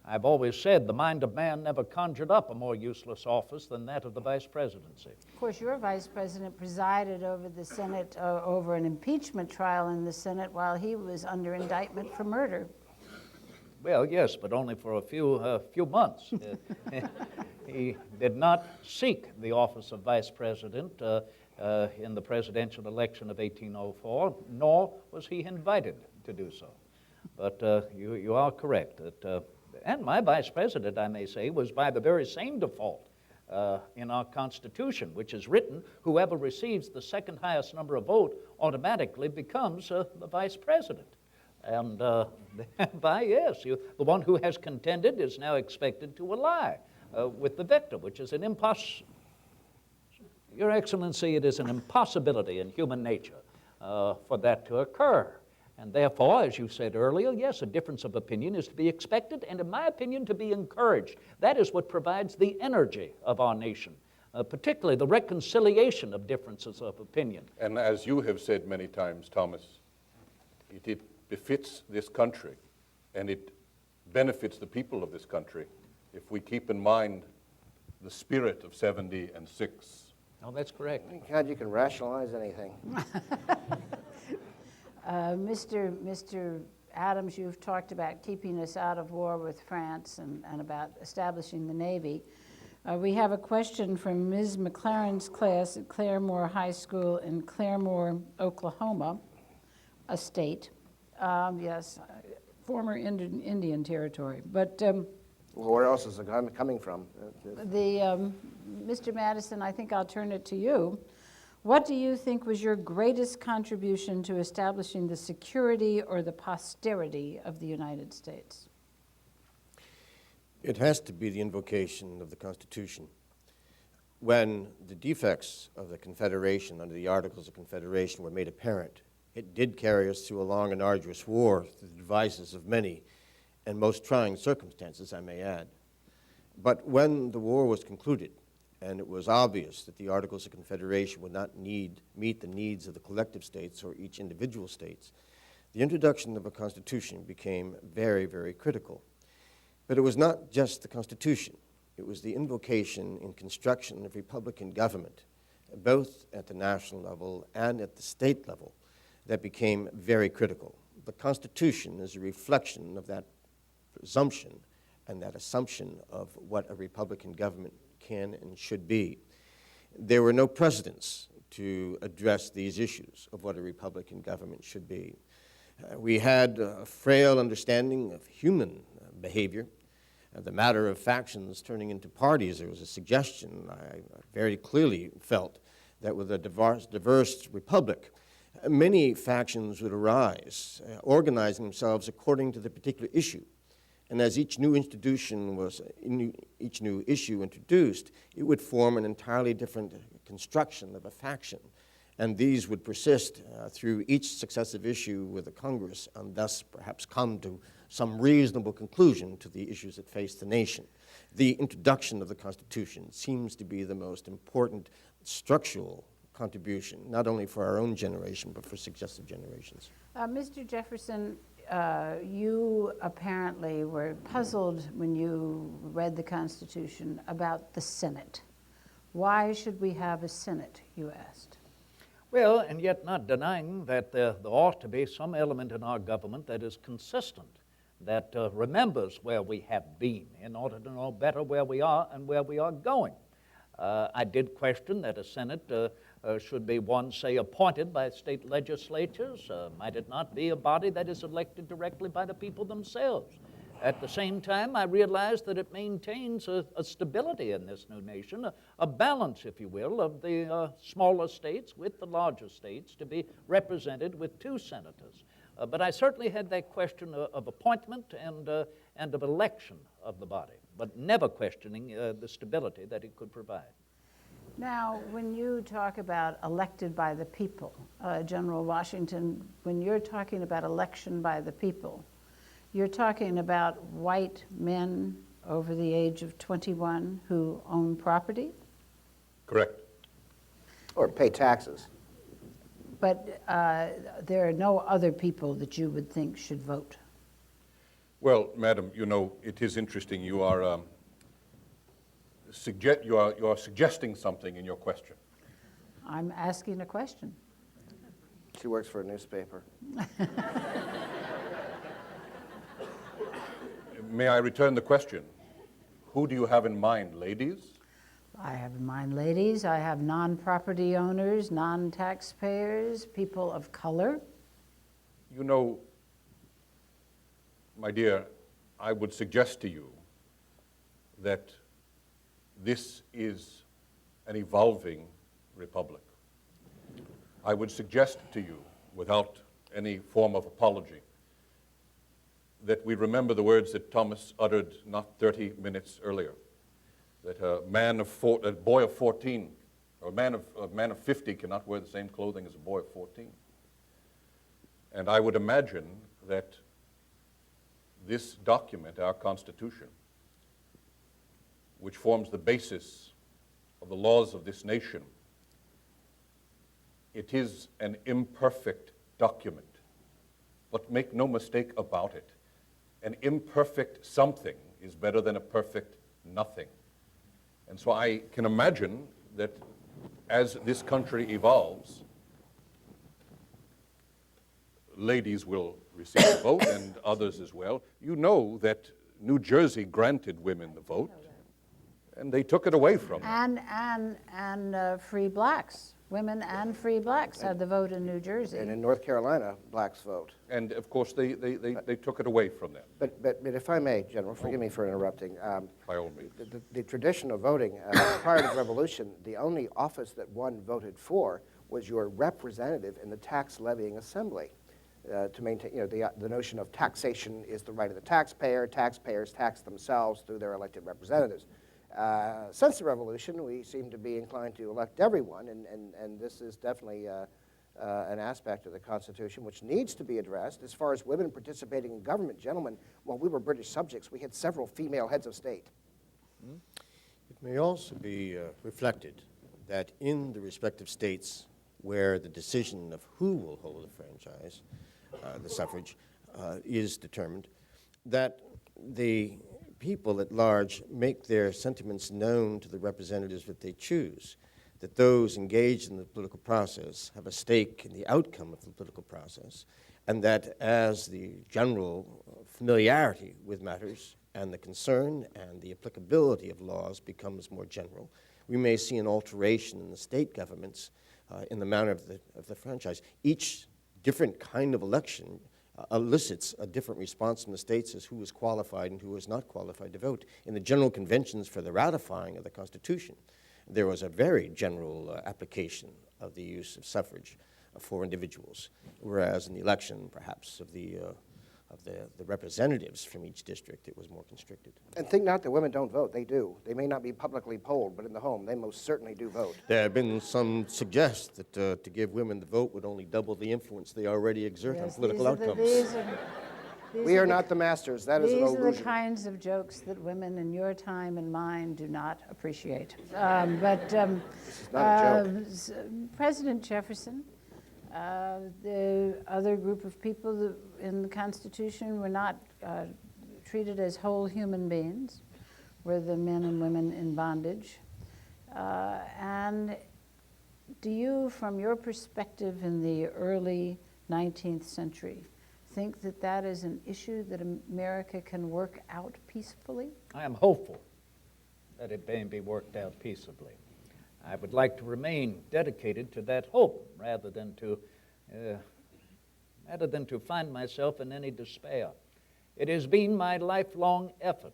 F: I've always said the mind of man never conjured up a more useless office than that of the vice presidency.
D: Of course, your vice president presided over the Senate, over an impeachment trial in the Senate while he was under indictment for murder.
F: Well, yes, but only for a few months. He did not seek the office of vice president in the presidential election of 1804, nor was he invited to do so. But you are correct that. And my vice president, I may say, was by the very same default in our Constitution, which is written, whoever receives the second highest number of votes automatically becomes the vice president. And thereby, yes, the one who has contended is now expected to ally with the victor, which is an Your Excellency, it is an impossibility in human nature for that to occur. And therefore, as you said earlier, yes, a difference of opinion is to be expected and, in my opinion, to be encouraged. That is what provides the energy of our nation, particularly the reconciliation of differences of opinion.
E: And as you have said many times, Thomas, it befits this country and it benefits the people of this country if we keep in mind the spirit of 70 and 6.
F: Oh, that's correct.
G: Thank God you can rationalize anything.
D: Mr. Adams, you've talked about keeping us out of war with France and about establishing the Navy. We have a question from Ms. McLaren's class at Claremore High School in Claremore, Oklahoma, a state. Yes, former Indian territory. But
G: where else is it coming from?
D: Mr. Madison, I think I'll turn it to you. What do you think was your greatest contribution to establishing the security or the posterity of the United States?
H: It has to be the invocation of the Constitution. When the defects of the Confederation under the Articles of Confederation were made apparent, it did carry us through a long and arduous war through the devices of many and most trying circumstances, I may add. But when the war was concluded, and it was obvious that the Articles of Confederation would not meet the needs of the collective states or each individual states, the introduction of a Constitution became very, very critical. But it was not just the Constitution. It was the invocation and construction of Republican government, both at the national level and at the state level, that became very critical. The Constitution is a reflection of that presumption and that assumption of what a Republican government can and should be. There were no precedents to address these issues of what a Republican government should be. We had a frail understanding of human behavior. The matter of factions turning into parties, there was a suggestion, I very clearly felt, that with a diverse republic, many factions would arise, organizing themselves according to the particular issue. And as each new issue introduced, it would form an entirely different construction of a faction. And these would persist through each successive issue with the Congress, and thus perhaps come to some reasonable conclusion to the issues that face the nation. The introduction of the Constitution seems to be the most important structural contribution, not only for our own generation, but for successive generations.
D: Mr. Jefferson, you apparently were puzzled when you read the Constitution about the Senate. Why should we have a Senate, you asked?
F: Well, and yet not denying that there ought to be some element in our government that is consistent, that remembers where we have been in order to know better where we are and where we are going. I did question that a Senate should be one, say, appointed by state legislatures. Might it not be a body that is elected directly by the people themselves? At the same time, I realized that it maintains a stability in this new nation, a balance, if you will, of the smaller states with the larger states to be represented with 2 senators. But I certainly had that question of appointment and of election of the body, but never questioning the stability that it could provide.
D: Now, when you talk about elected by the people, General Washington, when you're talking about election by the people, you're talking about white men over the age of 21 who own property?
E: Correct.
G: Or pay taxes.
D: But there are no other people that you would think should vote.
E: Well, madam, you know, it is interesting. You are suggesting something in your question.
D: I'm asking a question.
G: She works for a newspaper.
E: May I return the question? Who do you have in mind, ladies?
D: I have in mind ladies, I have non-property owners, non-taxpayers, people of color.
E: You know, my dear, I would suggest to you that this is an evolving republic. I would suggest to you, without any form of apology, that we remember the words that Thomas uttered not 30 minutes earlier, that a boy of 14, or a man of 50 cannot wear the same clothing as a boy of 14. And I would imagine that this document, our Constitution, which forms the basis of the laws of this nation, it is an imperfect document. But make no mistake about it, an imperfect something is better than a perfect nothing. And so I can imagine that as this country evolves, ladies will receive the vote and others as well. You know that New Jersey granted women the vote, and they took it away from them.
D: And free blacks. Women and free blacks had the vote in New Jersey.
G: And in North Carolina, blacks vote.
E: And of course, they took it away from them.
G: But if I may, General, forgive me for interrupting.
E: By all means.
G: The tradition of voting prior to the Revolution, the only office that one voted for was your representative in the tax levying assembly. To maintain, the notion of taxation is the right of the taxpayer. Taxpayers tax themselves through their elected representatives. Since the Revolution, we seem to be inclined to elect everyone, and this is definitely an aspect of the Constitution which needs to be addressed. As far as women participating in government, gentlemen, while we were British subjects, we had several female heads of state.
H: It may also be reflected that in the respective states where the decision of who will hold the franchise, the suffrage, is determined, that the people at large make their sentiments known to the representatives that they choose, that those engaged in the political process have a stake in the outcome of the political process, and that as the general familiarity with matters and the concern and the applicability of laws becomes more general, we may see an alteration in the state governments in the manner of the franchise. Each different kind of election elicits a different response from the states as who is qualified and who is not qualified to vote. In the general conventions for the ratifying of the Constitution, there was a very general application of the use of suffrage. for individuals, whereas in the election, perhaps, of the representatives from each district, it was more constricted.
G: And think not that women don't vote. They do. They may not be publicly polled, but in the home, they most certainly do vote.
H: There have been some suggest that to give women the vote would only double the influence they already exert on political outcomes.
G: We are not the masters. That is an illusion.
D: These are the kinds of jokes that women in your time and mine do not appreciate.
G: This is not a joke.
D: President Jefferson, the other group of people in the Constitution were not treated as whole human beings, were the men and women in bondage. And do you, from your perspective in the early 19th century, think that that is an issue that America can work out peacefully?
F: I am hopeful that it may be worked out peaceably. I would like to remain dedicated to that hope rather than to find myself in any despair. It has been my lifelong effort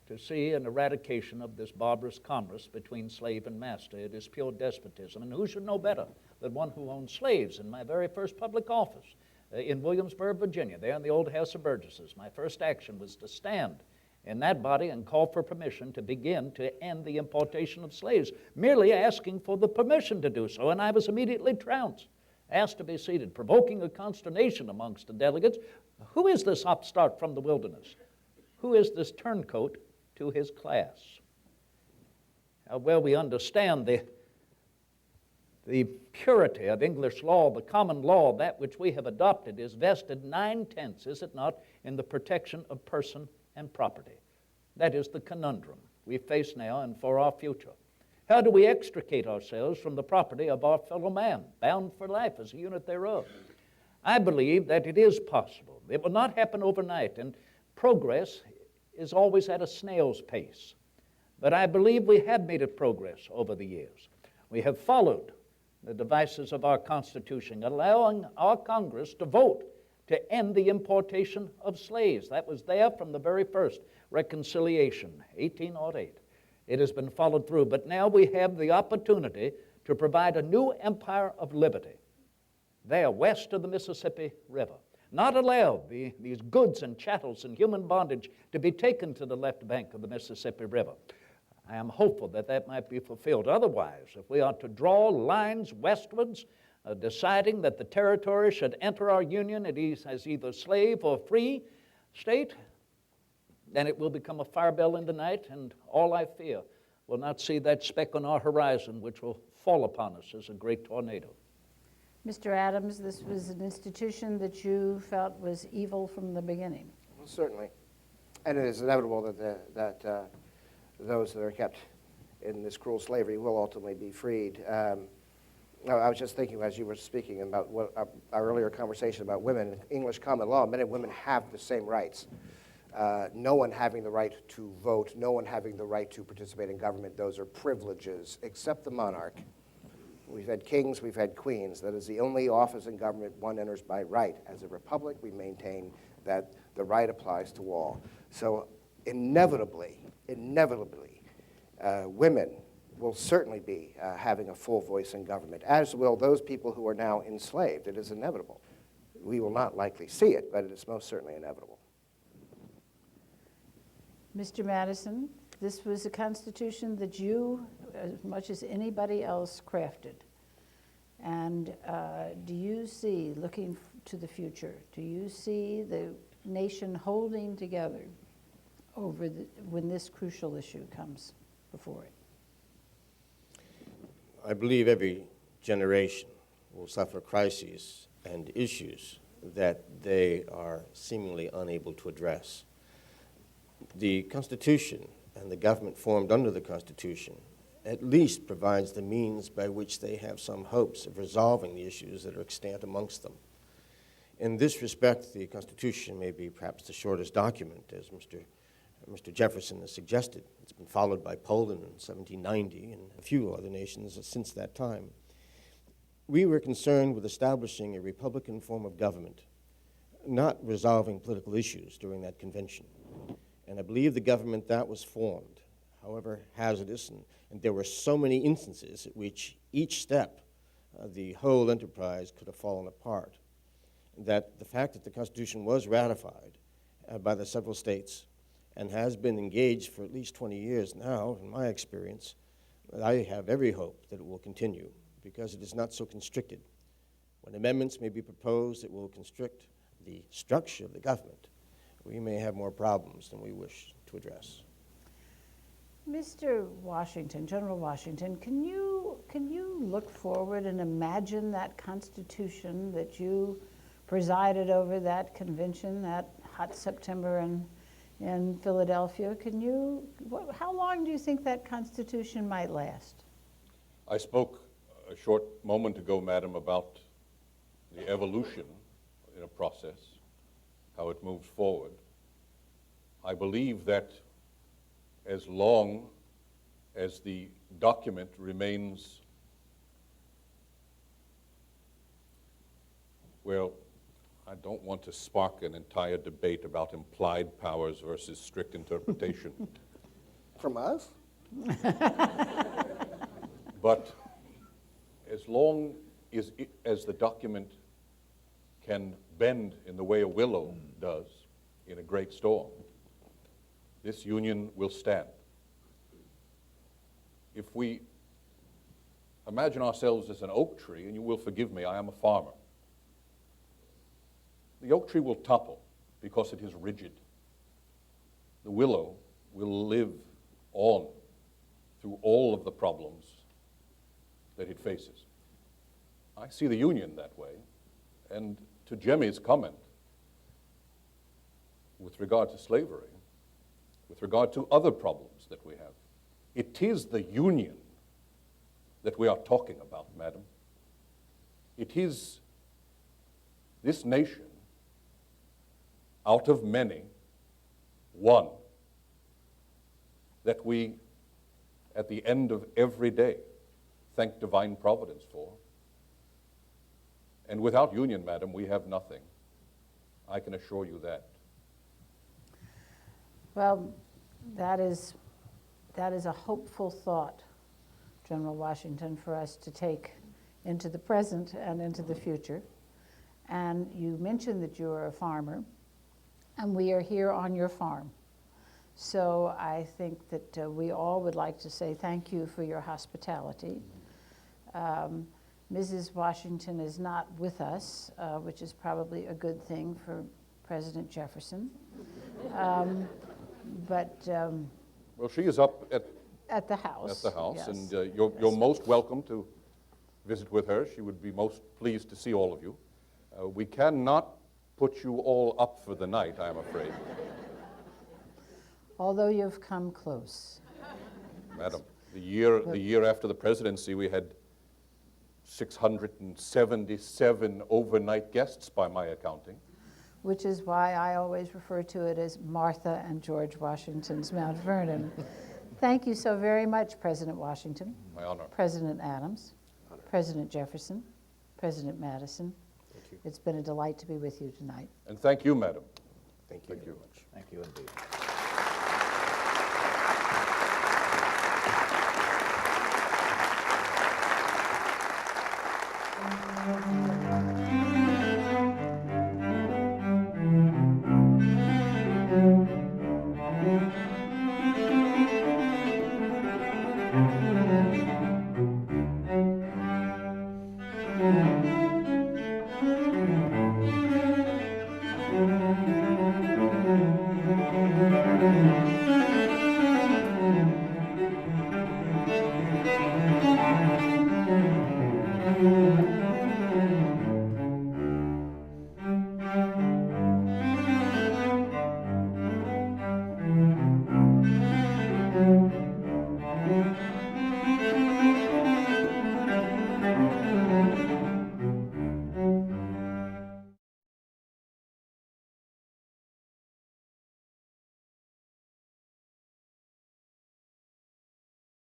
F: to see an eradication of this barbarous commerce between slave and master. It is pure despotism, and who should know better than one who owned slaves? In my very first public office in Williamsburg, Virginia, there in the old House of Burgesses, my first action was to stand in that body and call for permission to begin to end the importation of slaves, merely asking for the permission to do so, and I was immediately trounced, asked to be seated, provoking a consternation amongst the delegates. Who is this upstart from the wilderness? Who is this turncoat to his class? How well we understand the purity of English law, the common law, that which we have adopted, is vested 9/10, is it not, in the protection of person and property. That is the conundrum we face now and for our future. How do we extricate ourselves from the property of our fellow man, bound for life as a unit thereof? I believe that it is possible. It will not happen overnight, and progress is always at a snail's pace. But I believe we have made it progress over the years. We have followed the devices of our Constitution, allowing our Congress to vote to end the importation of slaves. That was there from the very first reconciliation, 1808. It has been followed through, but now we have the opportunity to provide a new empire of liberty there west of the Mississippi River. Not allow these goods and chattels and human bondage to be taken to the left bank of the Mississippi River. I am hopeful that that might be fulfilled. Otherwise, if we are to draw lines westwards, deciding that the territory should enter our union as either slave or free state, then it will become a firebell in the night, and all I fear will not see that speck on our horizon which will fall upon us as a great tornado.
D: Mr. Adams, this was an institution that you felt was evil from the beginning.
G: Well, certainly. And it is inevitable that those that are kept in this cruel slavery will ultimately be freed. I was just thinking as you were speaking about our earlier conversation about women. English common law, men and women have the same rights. No one having the right to vote, no one having the right to participate in government. Those are privileges, except the monarch. We've had kings, we've had queens. That is the only office in government one enters by right. As a republic, we maintain that the right applies to all. So inevitably, women will certainly be having a full voice in government, as will those people who are now enslaved. It is inevitable. We will not likely see it, but it is most certainly inevitable.
D: Mr. Madison, this was a Constitution that you, as much as anybody else, crafted. And do you see, looking to the future, do you see the nation holding together over when this crucial issue comes before it?
H: I believe every generation will suffer crises and issues that they are seemingly unable to address. The Constitution and the government formed under the Constitution at least provides the means by which they have some hopes of resolving the issues that are extant amongst them. In this respect, the Constitution may be perhaps the shortest document, as Mr. Jefferson has suggested. It's been followed by Poland in 1790 and a few other nations since that time. We were concerned with establishing a republican form of government, not resolving political issues during that convention. And I believe the government that was formed, however hazardous, and there were so many instances at which each step the whole enterprise could have fallen apart. That the fact that the Constitution was ratified by the several states and has been engaged for at least 20 years now, in my experience, I have every hope that it will continue because it is not so constricted. When amendments may be proposed that will constrict the structure of the government, we may have more problems than we wish to address.
D: Mr. Washington, General Washington, can you look forward and imagine that Constitution that you presided over, that convention, that hot September in Philadelphia? How long do you think that Constitution might last?
E: I spoke a short moment ago, Madam, about the evolution in a process, how it moves forward. I believe that as long as the document remains, well, I don't want to spark an entire debate about implied powers versus strict interpretation.
G: From us?
E: But as long as the document can bend in the way a willow does in a great storm, this union will stand. If we imagine ourselves as an oak tree, and you will forgive me, I am a farmer, the oak tree will topple because it is rigid. The willow will live on through all of the problems that it faces. I see the union that way, and to Jemmy's comment with regard to slavery, with regard to other problems that we have, it is the union that we are talking about, Madam. It is this nation, out of many, one, that we, at the end of every day, thank divine providence for. And without union, Madam, we have nothing. I can assure you that.
D: Well, that is a hopeful thought, General Washington, for us to take into the present and into the future. And you mentioned that you are a farmer, and we are here on your farm. So I think that we all would like to say thank you for your hospitality. Mrs. Washington is not with us, which is probably a good thing for President Jefferson.
E: Well, she is up
D: at the house.
E: At the house,
D: yes.
E: and you're most welcome to visit with her. She would be most pleased to see all of you. We cannot put you all up for the night, I'm afraid.
D: Although you've come close.
E: Madam, the year after the presidency, we had 677 overnight guests by my accounting.
D: Which is why I always refer to it as Martha and George Washington's Mount Vernon. Thank you so very much, President Washington.
E: My honor.
D: President Adams, President Jefferson, President Madison.
H: Thank you.
D: It's been a delight to be with you tonight.
E: And thank you, Madam.
H: Thank you very much.
F: Thank you indeed.